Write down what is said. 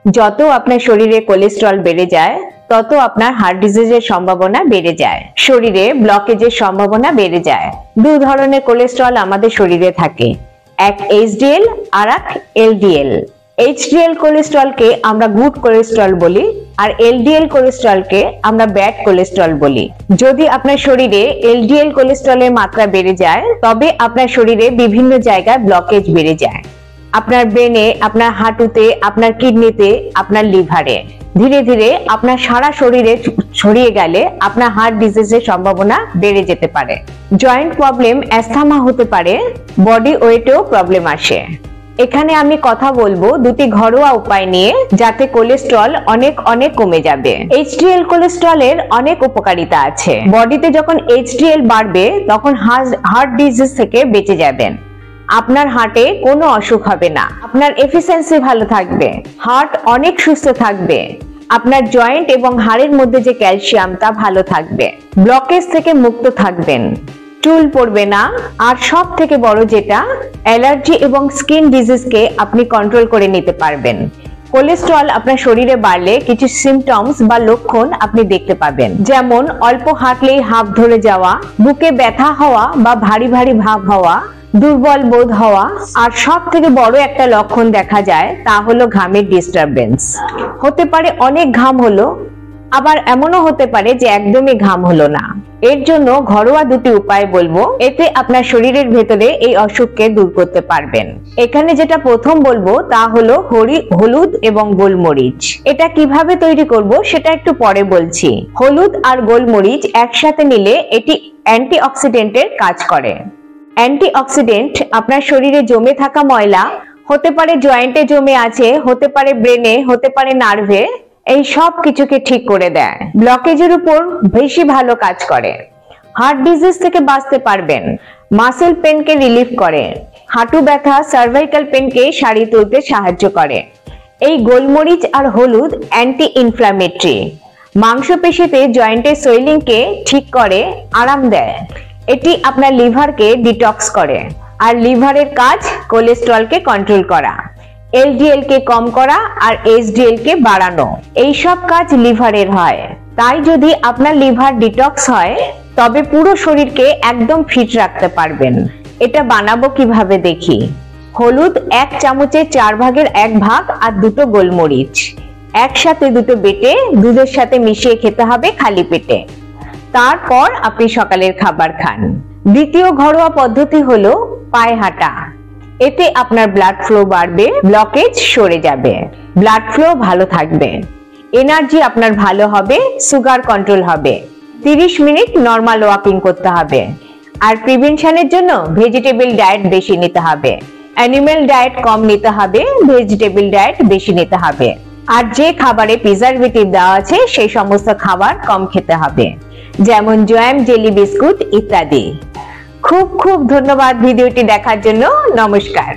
যত আপনার শরীরে কোলেস্টেরল বেড়ে যায় তত আপনার হার্ট ডিজিজের সম্ভাবনা বেড়ে যায়, শরীরে ব্লকেজের সম্ভাবনা বেড়ে যায়। দুই ধরনের কোলেস্টেরল আমাদের শরীরে থাকে, এক এইচডিএল আর এক এলডিএল। এইচডিএল কোলেস্টেরলকে আমরা গুড কোলেস্টেরল বলি আর এলডিএল কোলেস্টেরলকে আমরা ব্যাড কোলেস্টেরল বলি। যদি আপনার শরীরে এলডিএল কোলেস্টেরলের মাত্রা বেড়ে যায় তবে আপনার শরীরে বিভিন্ন জায়গায় ব্লকেজ বেড়ে যায়, আপনার ব্রেনে, আপনার হাঁটুতে, আপনার কিডনিতে, আপনার লিভারে। ধীরে ধীরে আপনার সারা শরীরে ছড়িয়ে গেলে আপনার হার্ট ডিজিজের সম্ভাবনা বেড়ে যেতে পারে। জয়েন্ট প্রবলেম, অ্যাस्थমা হতে পারে, বডি ওয়েটেও প্রবলেম আসে। এখানে আমি কথা বলবো দুটি ঘরোয়া উপায় নিয়ে যাতে কোলেস্টেরল অনেক কমে যাবে। এইচডিএল কোলেস্টেরলের অনেক উপকারিতা আছে। বডিতে যখন এইচডিএল বাড়বে তখন হার্ট ডিজিজ থেকে বেঁচে যাবেন, আপনার হার্টে কোনো অসুখ হবে না, আপনার এফিসিয়েন্সি ভালো থাকবে, হার্ট অনেক সুস্থ থাকবে, আপনার জয়েন্ট এবং হাড়ের মধ্যে যে ক্যালসিয়াম তা ভালো থাকবে, ব্লকেজ থেকে মুক্ত থাকবেন, চুল পড়বে না, আর সব থেকে বড় যেটা, অ্যালার্জি এবং স্কিন ডিজিজকে আপনি কন্ট্রোল করে নিতে পারবেন। কোলেস্টেরল আপনার শরীরে বাড়লে কিছু সিমটমস বা লক্ষণ আপনি দেখতে পাবেন, যেমন অল্প হাঁটলেই হাঁপ ধরে যাওয়া, বুকে ব্যথা হওয়া বা ভারী ভারী ভাব হওয়া, দুর্বল বোধ হওয়া, আর সব থেকে বড় একটা লক্ষণ দেখা যায় তা হলো ঘামের ডিস্টারবেন্স। হতে পারে অনেক ঘাম হলো, আবার এমনও হতে পারে যে একদমই ঘাম হলো না। এর জন্য ঘরোয়া দুটি উপায় বলবো, এতে আপনার শরীরের ভেতরে এই অসুখকে দূর করতে পারবেন। এখানে যেটা প্রথম বলবো তা হলো হলুদ এবং গোলমরিচ। এটা কিভাবে তৈরি করব সেটা একটু পরে বলছি। হলুদ আর গোলমরিচ একসাথে নিলে এটি অ্যান্টিঅক্সিডেন্টের কাজ করে। অ্যান্টিঅক্সিডেন্ট আপনার শরীরে জমে থাকা ময়লা, হতে পারে জয়েন্টে জমে আছে, হতে পারে ব্রেনে, হতে পারে নার্ভে, এই সব কিছুকে ঠিক করে দেয়, ব্লকেজের উপর বেশি ভালো কাজ করে, হার্ট ডিজিজ থেকে বাঁচতে পারবেন, মাসেল পেনকে রিলিফ করে, হাঁটু ব্যথা, সার্ভাইকাল পেনকে সারিয়ে তুলতে সাহায্য করে। এই গোলমরিচ আর হলুদ অ্যান্টি ইনফ্ল্যামেটরি, মাংসপেশিতে জয়েন্টের সোয়েলিংকে ঠিক করে, আরাম দেয়। এটি আপনার লিভারকে ডিটক্স করে, আর লিভারের কাজ কোলেস্টেরলকে কন্ট্রোল করা, এলডিএল কে কম করা আর এইচডিএল কে বাড়ানো। এই সব কাজ লিভারের হয়। তাই যদি আপনার লিভার ডিটক্স হয় তবে পুরো শরীরকে একদম ফিট রাখতে পারবেন। এটা বানাবো কিভাবে দেখি। হলুদ 1 চামচের 4 ভাগের 1 ভাগ আর 2 গোলমরিচ একসাথে দুটো বেটে দুধের সাথে মিশিয়ে খেতে হবে খালি পেটে। তারপর আপনি সকালের খাবার খান। দ্বিতীয় ঘরোয়া পদ্ধতি হলো পায়ে হাঁটা। এতে আপনার ব্লাড ফ্লো বাড়বে, ব্লকেজ সরে যাবে, ব্লাড ফ্লো ভালো থাকবে, এনার্জি আপনার ভালো হবে, সুগার কন্ট্রোল হবে। 30 মিনিট নরমাল ওয়াকিং করতে হবে। আর প্রিভেনশনের জন্য ভেজিটেবল ডায়েট বেশি নিতে হবে, অ্যানিমেল ডায়েট কম নিতে হবে, ভেজিটেবল ডায়েট বেশি নিতে হবে। আর যে খাবারে প্রিজারভেটিভ দেওয়া আছে সেই সমস্ত খাবার কম খেতে হবে, যেমন জ্যাম, জেলি, বিস্কুট ইত্যাদি। খুব ধন্যবাদ ভিডিওটি দেখার জন্য। নমস্কার।